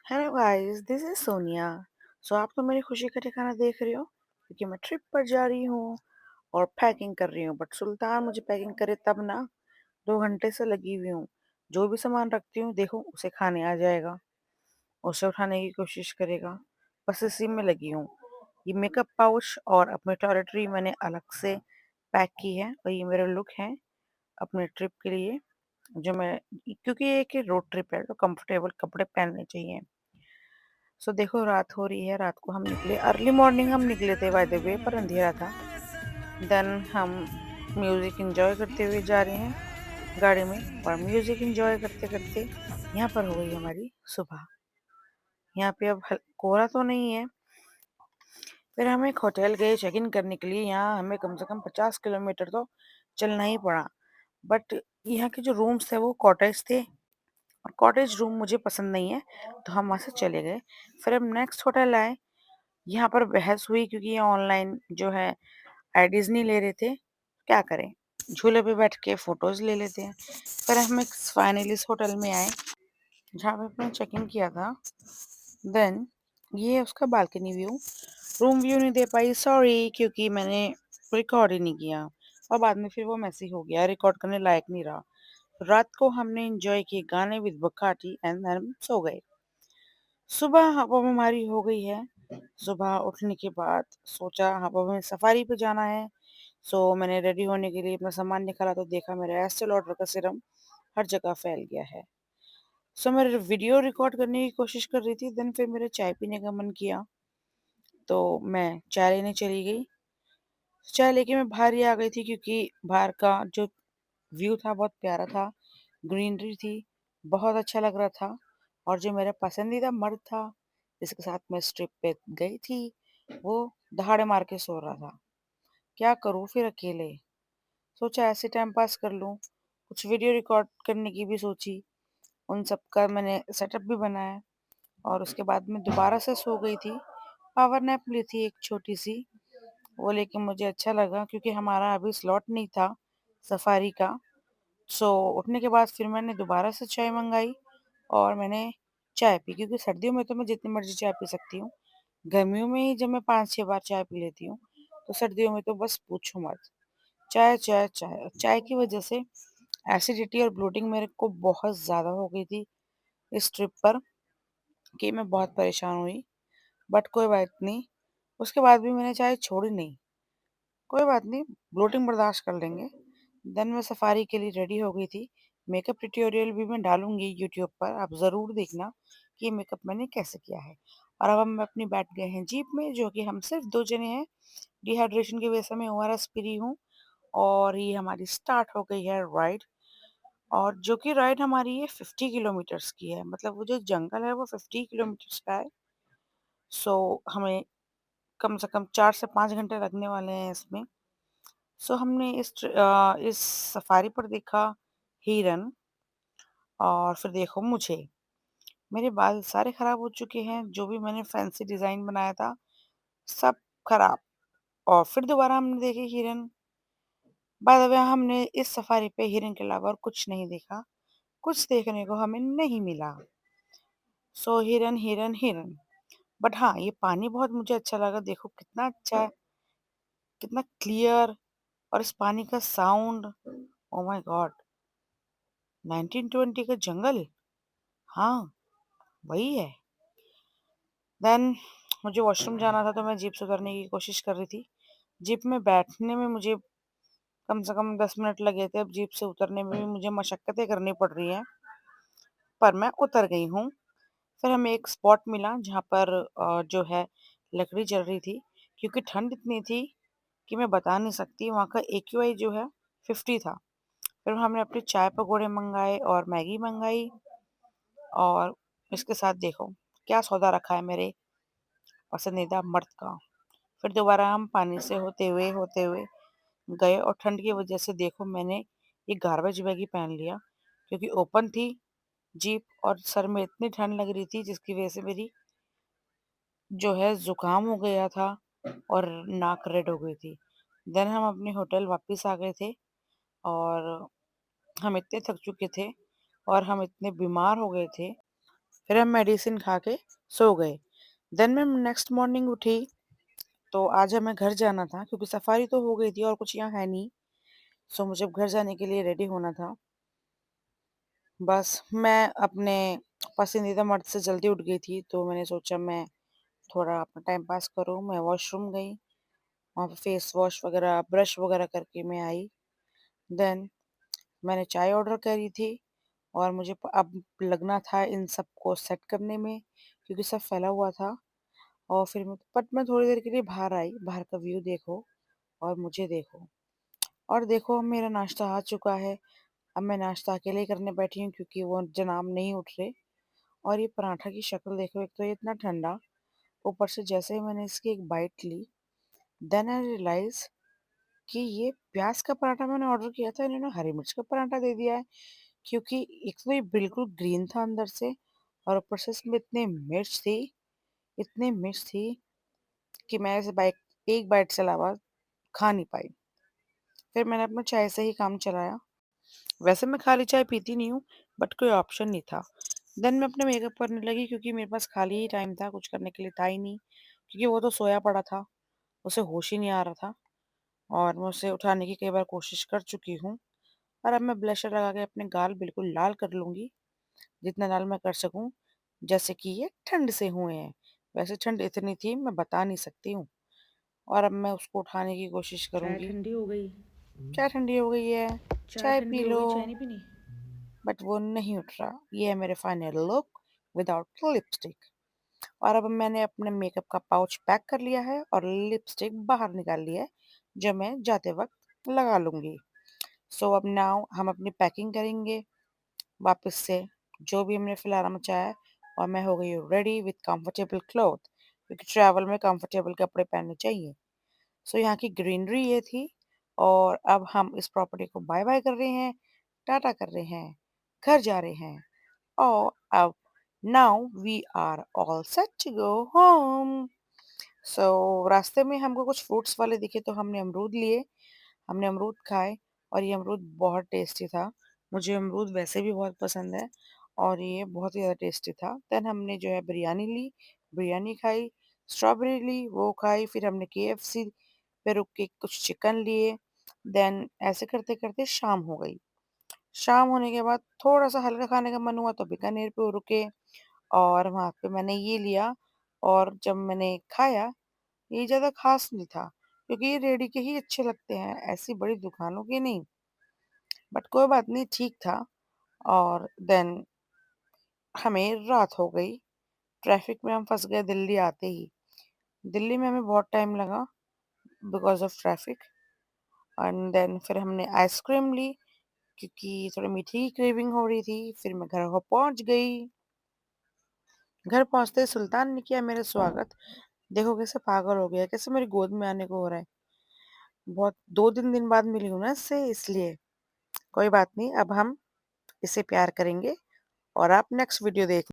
Hello guys, this is Sonia. So आप तो मेरी खुशी का ठिकाना देख रहे हो क्योंकि मैं ट्रिप पर जा रही हूँ और पैकिंग कर रही हूँ। बट सुल्तान मुझे पैकिंग करे तब ना, 2 घंटे से लगी हुई हूँ। जो भी सामान रखती हूँ देखो उसे खाने आ जाएगा, उसे उठाने की कोशिश करेगा। बस इसी में लगी हूँ। ये मेकअप पाउच और अपनी टॉयलेटरी मैंने अलग से पैक की है और ये मेरा लुक है अपने ट्रिप के लिए। जो मैं क्योंकि ये एक रोड ट्रिप है तो कंफर्टेबल कपड़े पहनने चाहिए। सो देखो रात हो रही है। रात को हम निकले, अर्ली मॉर्निंग हम निकले थे बाय द वे, पर अंधेरा था। देन हम म्यूजिक एंजॉय करते हुए जा रहे हैं गाड़ी में, और म्यूजिक एंजॉय करते करते यहाँ पर हो गई हमारी सुबह। यहाँ पे अब कोहरा तो नहीं है। फिर हम एक होटल गए चेक इन करने के लिए। यहाँ हमें कम से कम 50 किलोमीटर तो चलना ही पड़ा। बट यहाँ के जो रूम्स थे वो कॉटेज थे, और कॉटेज रूम मुझे पसंद नहीं है, तो हम वहाँ से चले गए। फिर हम नेक्स्ट होटल आए। यहाँ पर बहस हुई क्योंकि ये ऑनलाइन जो है आईडीज नहीं ले रहे थे। क्या करें, झूले पे बैठ के फोटोज ले लेते हैं। फिर हम एक फाइनली इस होटल में आए जहाँ पे अपने चेक इन किया था। देन ये है उसका बालकनी व्यू। रूम व्यू नहीं दे पाई, सॉरी, क्योंकि मैंने रिकॉर्ड ही नहीं किया और बाद में फिर वो मैसी हो गया, रिकॉर्ड करने लायक नहीं रहा। रात को हमने एंजॉय किए गाने विद बखाटी एंड हम सो गए। सुबह हवा हमारी हो गई है। सुबह उठने के बाद सोचा हवा में सफारी पे जाना है। सो मैंने रेडी होने के लिए अपना सामान निकाला तो देखा मेरा एस्टे लॉडर का सिरम हर जगह फैल गया है। सो मैं वीडियो रिकॉर्ड करने की कोशिश कर रही थी। देन फिर मेरे चाय पीने का मन किया तो मैं चाय लेने चली गई। चाय लेके मैं बाहर ही आ गई थी क्योंकि बाहर का जो व्यू था बहुत प्यारा था, ग्रीनरी थी, बहुत अच्छा लग रहा था। और जो मेरा पसंदीदा मर्द था जिसके साथ मैं इस ट्रिप पे गई थी, वो दहाड़े मार के सो रहा था। क्या करूँ फिर अकेले? सोचा ऐसे टाइम पास कर लूँ। कुछ वीडियो रिकॉर्ड करने की भी सोची, उन सब का मैंने सेटअप भी बनाया। और उसके बाद मैं दोबारा से सो गई थी। पावर नैप ली थी एक छोटी सी, वो लेकिन मुझे अच्छा लगा क्योंकि हमारा अभी स्लॉट नहीं था सफारी का। सो उठने के बाद फिर मैंने दोबारा से चाय मंगाई और मैंने चाय पी, क्योंकि सर्दियों में तो मैं जितनी मर्जी चाय पी सकती हूँ। गर्मियों में ही जब मैं 5-6 बार चाय पी लेती हूँ, तो सर्दियों में तो बस पूछो मत। चाय चाय चाय चाय की वजह से एसिडिटी और ब्लोटिंग मेरे को बहुत ज़्यादा हो गई थी इस ट्रिप पर, कि मैं बहुत परेशान हुई। बट कोई बात नहीं, उसके बाद भी मैंने चाय छोड़ी नहीं। कोई बात नहीं, ब्लोटिंग बर्दाश्त कर लेंगे। देन मैं सफारी के लिए रेडी हो गई थी। मेकअप ट्यूटोरियल भी मैं डालूंगी यूट्यूब पर, आप ज़रूर देखना कि ये मेकअप मैंने कैसे किया है। और अब हम अपनी बैठ गए हैं जीप में, जो कि हम सिर्फ 2 जने हैं। डिहाइड्रेशन की वजह से मैं ओआरएस पी रही हूँ। और ये हमारी स्टार्ट हो गई है राइड। और जो कि राइड हमारी ये 50 किलोमीटर्स की है, मतलब वो जो जंगल है वो 50 किलोमीटर्स का है। सो हमें कम से कम 4 से 5 घंटे लगने वाले हैं इसमें। सो हमने इस सफारी पर देखा हिरन। और फिर देखो मुझे, मेरे बाल सारे खराब हो चुके हैं, जो भी मैंने फैंसी डिजाइन बनाया था सब खराब। और फिर दोबारा हमने देखे हिरन। बाय द वे हमने इस सफारी पे हिरन के अलावा और कुछ नहीं देखा, कुछ देखने को हमें नहीं मिला। सो हिरन हिरन हिरन। बट हाँ, ये पानी बहुत मुझे अच्छा लगा। देखो कितना अच्छा है, कितना क्लियर। और इस पानी का साउंड, ओ माय गॉड, 1920 का जंगल। हाँ, वही है। देन मुझे वॉशरूम जाना था तो मैं जीप से उतरने की कोशिश कर रही थी। जीप में बैठने में मुझे कम से कम 10 मिनट लगे थे। अब जीप से उतरने में भी मुझे मशक्कतें करनी पड़ रही हैं, पर मैं उतर गई हूँ। फिर हमें एक स्पॉट मिला जहाँ पर जो है लकड़ी जल रही थी, क्योंकि ठंड इतनी थी कि मैं बता नहीं सकती। वहाँ का AQI जो है 50 था। फिर हमने अपने चाय पकौड़े मंगाए और मैगी मंगाई। और इसके साथ देखो क्या सौदा रखा है मेरे पसंदीदा मर्द का। फिर दोबारा हम पानी से होते हुए गए, और ठंड की वजह से देखो मैंने ये गार्बेज बैग ही पहन लिया, क्योंकि ओपन थी जीप और सर में इतनी ठंड लग रही थी जिसकी वजह से मेरी जो है जुकाम हो गया था और नाक रेड हो गई थी। देन हम अपने होटल वापस आ गए थे। और हम इतने थक चुके थे और हम इतने बीमार हो गए थे फिर हम मेडिसिन खा के सो गए। देन मैं नेक्स्ट मॉर्निंग उठी, तो आज हमें घर जाना था क्योंकि सफारी तो हो गई थी और कुछ यहाँ है नहीं। सो मुझे अब घर जाने के लिए रेडी होना था। बस मैं अपने पसंदीदा मर्द से जल्दी उठ गई थी, तो मैंने सोचा मैं थोड़ा अपना टाइम पास करूँ। मैं वॉशरूम गई, वहाँ पे फेस वॉश वगैरह, ब्रश वगैरह करके मैं आई। देन मैंने चाय ऑर्डर करी थी और मुझे अब लगना था इन सबको सेट करने में, क्योंकि सब फैला हुआ था। और फिर मैं थोड़ी देर के लिए बाहर आई। बाहर का व्यू देखो और मुझे देखो, और देखो मेरा नाश्ता आ चुका है। अब मैं नाश्ता अकेले ही करने बैठी हूँ क्योंकि वो जनाब नहीं उठ रहे। और ये पराठा की शक्ल देखो, एक तो ये इतना ठंडा, ऊपर से जैसे ही मैंने इसकी एक बाइट ली, देन आई रियलाइज कि ये प्याज का पराठा मैंने ऑर्डर किया था, इन्होंने हरी मिर्च का पराठा दे दिया है। क्योंकि एक तो ये बिल्कुल ग्रीन था अंदर से, और ऊपर से इसमें इतनी मिर्च थी कि मैं इसे बाइक एक बाइट से अलावा खा नहीं पाई। फिर मैंने अपना चाय से ही काम चलाया। वैसे मैं खाली चाय पीती नहीं हूँ, बट कोई ऑप्शन नहीं था। देन मैं अपने मेकअप करने लगी क्योंकि मेरे पास खाली ही टाइम था, कुछ करने के लिए था ही नहीं। क्योंकि वो तो सोया पड़ा था, उसे होश ही नहीं आ रहा था, और मैं उसे उठाने की कई बार कोशिश कर चुकी हूँ। और अब मैं ब्लशर लगा के अपने गाल बिल्कुल लाल कर लूंगी, जितना लाल मैं कर सकूं, जैसे कि ये ठंड से हुए हैं। वैसे ठंड इतनी थी मैं बता नहीं सकती हूँ। और अब मैं उसको उठाने की कोशिश चाय करूंगी। ठंडी हो गई। क्या ठंडी हो गई है? चाय चाय ठंडी पी हो लो। गई, चाय नहीं पीनी। बट वो नहीं उठ रहा। ये है मेरे फाइनल लुक विदाउट लिपस्टिक। और अब मैंने अपने मेकअप का पाउच पैक कर लिया है और लिपस्टिक बाहर निकाल लिया है, जो मैं जाते वक्त लगा लूंगी। सो अब नाउ हम अपनी पैकिंग करेंगे वापस से, जो भी हमने फिलहाल मचाया है। और मैं हो गई हूँ रेडी विथ कंफर्टेबल क्लॉथ, क्योंकि ट्रैवल में कंफर्टेबल कपड़े पहनने चाहिए। सो यहाँ की ग्रीनरी ये थी। और अब हम इस प्रॉपर्टी को बाय बाय कर रहे हैं, टाटा कर रहे हैं, घर जा रहे हैं। और अब now we are all set to go home. So रास्ते में हमको कुछ फ्रूट्स वाले दिखे, तो हमने अमरूद लिए, हमने अमरूद खाए। और ये अमरूद बहुत टेस्टी था। मुझे अमरूद वैसे भी बहुत पसंद है, और ये बहुत ही ज़्यादा टेस्टी था। देन हमने जो है बिरयानी ली, बिरयानी खाई, स्ट्रॉबेरी ली, वो खाई। फिर हमने केएफसी पे रुक के कुछ चिकन लिए। देन ऐसे करते करते शाम हो गई। शाम होने के बाद थोड़ा सा हल्का खाने का मन हुआ तो बीकानेर पे रुके, और वहाँ पे मैंने ये लिया। और जब मैंने खाया, ये ज़्यादा खास नहीं था, क्योंकि ये रेडी के ही अच्छे लगते हैं, ऐसी बड़ी दुकानों के नहीं। बट कोई बात नहीं, ठीक था। और देन हमें रात हो गई। ट्रैफिक में हम फंस गए दिल्ली आते ही। दिल्ली में हमें बहुत टाइम लगा because of traffic. And then फिर हमने आइसक्रीम ली, क्योंकि थोड़ी मीठी की क्रेविंग हो रही थी। फिर मैं घर को पहुंच गई। घर पहुंचते ही सुल्तान ने किया मेरा स्वागत। देखो कैसे पागल हो गया, कैसे मेरी गोद में आने को हो रहा है। बहुत 2-3 दिन बाद मिली हूँ ना इससे, इसलिए। कोई बात नहीं, अब हम इसे प्यार करेंगे। और आप नेक्स्ट वीडियो देख